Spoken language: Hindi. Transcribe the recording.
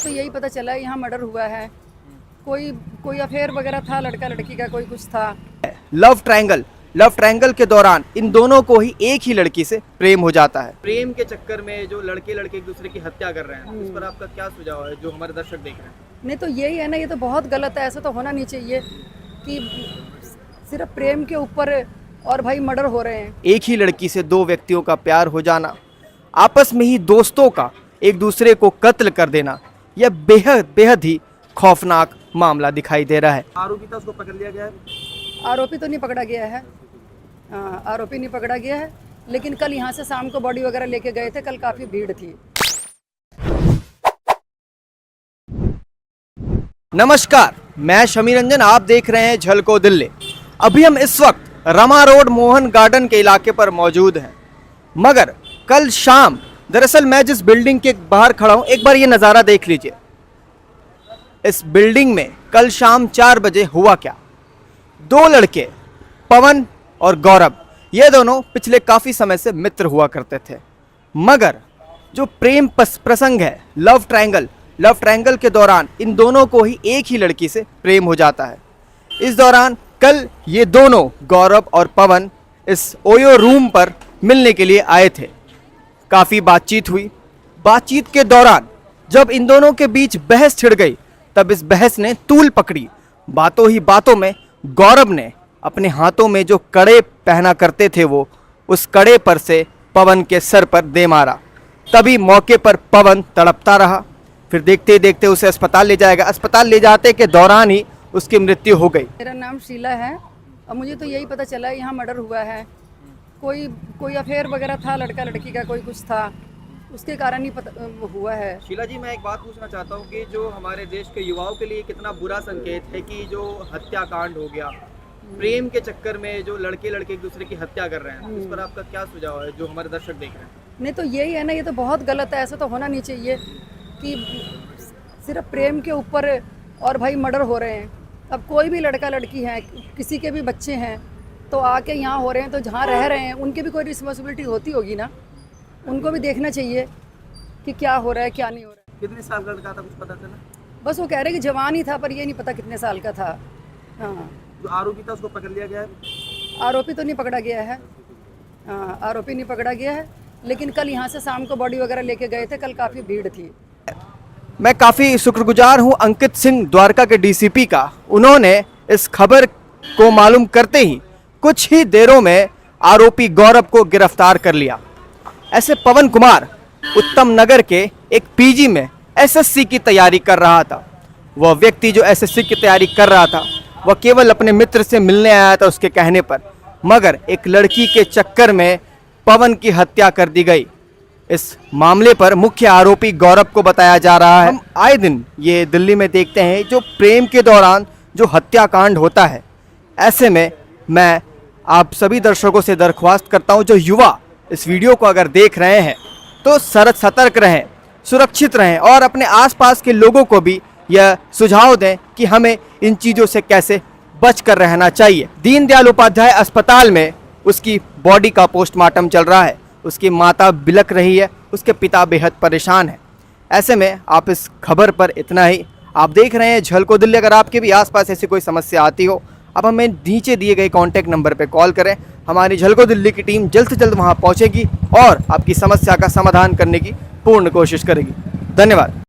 तो यही पता चला यहाँ मर्डर हुआ है। कोई अफेयर वगैरह था, लड़का लड़की का कोई कुछ था। लव ट्रायंगल के दौरान इन दोनों को ही एक ही लड़की से प्रेम हो जाता है। प्रेम के चक्कर में जो लड़के एक दूसरे की हत्या कर रहे हैं, इस पर आपका क्या सुझाव है जो हमारे दर्शक देख रहे हैं? नहीं तो यही है ना, ये तो बहुत गलत है। ऐसा तो होना नहीं चाहिए कि सिर्फ प्रेम के ऊपर और भाई मर्डर हो रहे हैं। एक ही लड़की से दो व्यक्तियों का प्यार हो जाना, आपस में ही दोस्तों का एक दूसरे को कत्ल कर देना, यह बेहद ही खौफनाक मामला दिखाई दे रहा है। आरोपी था, उसको पकड़ लिया गया है? आरोपी तो नहीं पकड़ा गया है। आरोपी नहीं पकड़ा गया है, लेकिन कल यहाँ से शाम को बॉडी वगैरह लेके गए थे। कल काफ़ी भीड़ थी। नमस्कार, मैं शमी रंजन, आप देख रहे हैं झलको दिल्ली। अभी हम इस वक्त रमा रोड मोहन गार्डन के इलाके पर मौजूद हैं, मगर कल शाम दरअसल मैं जिस बिल्डिंग के बाहर खड़ा हूं, एक बार ये नज़ारा देख लीजिए। इस बिल्डिंग में कल शाम 4 बजे हुआ क्या? दो लड़के पवन और गौरव, ये दोनों पिछले काफ़ी समय से मित्र हुआ करते थे, मगर जो प्रेम प्रसंग है, लव ट्रायंगल के दौरान इन दोनों को ही एक ही लड़की से प्रेम हो जाता है। इस दौरान कल ये दोनों, गौरव और पवन, इस ओयो रूम पर मिलने के लिए आए थे। काफ़ी बातचीत हुई। बातचीत के दौरान जब इन दोनों के बीच बहस छिड़ गई, तब इस बहस ने तूल पकड़ी। बातों ही बातों में गौरव ने अपने हाथों में जो कड़े पहना करते थे, वो उस कड़े पर से पवन के सर पर दे मारा। तभी मौके पर पवन तड़पता रहा। फिर देखते देखते उसे अस्पताल ले जाएगा। अस्पताल ले जाते के दौरान ही उसकी मृत्यु हो गई। मेरा नाम शीला है और मुझे तो यही पता चला यहाँ मर्डर हुआ है। कोई अफेयर वगैरह था, लड़का लड़की का कोई कुछ था, उसके कारण ही पता हुआ है। शीला जी, मैं एक बात पूछना चाहता हूँ कि जो हमारे देश के युवाओं के लिए कितना बुरा संकेत है कि जो हत्याकांड हो गया, प्रेम के चक्कर में जो लड़के एक दूसरे की हत्या कर रहे हैं, इस पर आपका क्या सुझाव है जो हमारे दर्शक देख रहे हैं? नहीं तो यही है ना, ये तो बहुत गलत है। ऐसा तो होना नहीं चाहिए कि सिर्फ प्रेम के ऊपर और भाई मर्डर हो रहे हैं। अब कोई भी लड़का लड़की है, किसी के भी बच्चे हैं, तो आके यहाँ हो रहे हैं, तो जहाँ रह रहे हैं उनकी भी कोई रिस्पॉन्सिबिलिटी होती होगी ना। उनको भी देखना चाहिए कि क्या हो रहा है, क्या नहीं हो रहा है। कितने साल का लड़का था, कुछ पता चला? बस वो कह रहे कि जवान ही था, पर ये नहीं पता कितने साल का था। हाँ, जो आरोपी था, उसको पकड़ लिया गया है? आरोपी तो नहीं पकड़ा गया है। आरोपी नहीं पकड़ा गया है, लेकिन कल यहाँ से शाम को बॉडी वगैरह लेके गए थे। कल काफ़ी भीड़ थी। मैं काफ़ी शुक्रगुजार हूं अंकित सिंह द्वारका के डीसीपी का। उन्होंने इस खबर को मालूम करते ही कुछ ही देरों में आरोपी गौरव को गिरफ्तार कर लिया। ऐसे पवन कुमार उत्तम नगर के एक पीजी में एसएससी की तैयारी कर रहा था। वह व्यक्ति जो एसएससी की तैयारी कर रहा था, वह केवल अपने मित्र से मिलने आया था उसके कहने पर, मगर एक लड़की के चक्कर में पवन की हत्या कर दी गई। इस मामले पर मुख्य आरोपी गौरव को बताया जा रहा है। हम आए दिन ये दिल्ली में देखते हैं जो प्रेम के दौरान जो हत्याकांड होता है। ऐसे में मैं आप सभी दर्शकों से दरख्वास्त करता हूं, जो युवा इस वीडियो को अगर देख रहे हैं तो सतर्क रहें, सुरक्षित रहें और अपने आसपास के लोगों को भी यह सुझाव दें कि हमें इन चीज़ों से कैसे बच कर रहना चाहिए। दीनदयाल उपाध्याय अस्पताल में उसकी बॉडी का पोस्टमार्टम चल रहा है। उसकी माता बिलख रही है, उसके पिता बेहद परेशान हैं। ऐसे में आप इस खबर पर इतना ही। आप देख रहे हैं झलको दिल्ली। अगर आपके भी आसपास ऐसी कोई समस्या आती हो, आप हमें नीचे दिए गए कॉन्टैक्ट नंबर पर कॉल करें। हमारी झलको दिल्ली की टीम जल्द से जल्द वहां पहुंचेगी और आपकी समस्या का समाधान करने की पूर्ण कोशिश करेगी। धन्यवाद।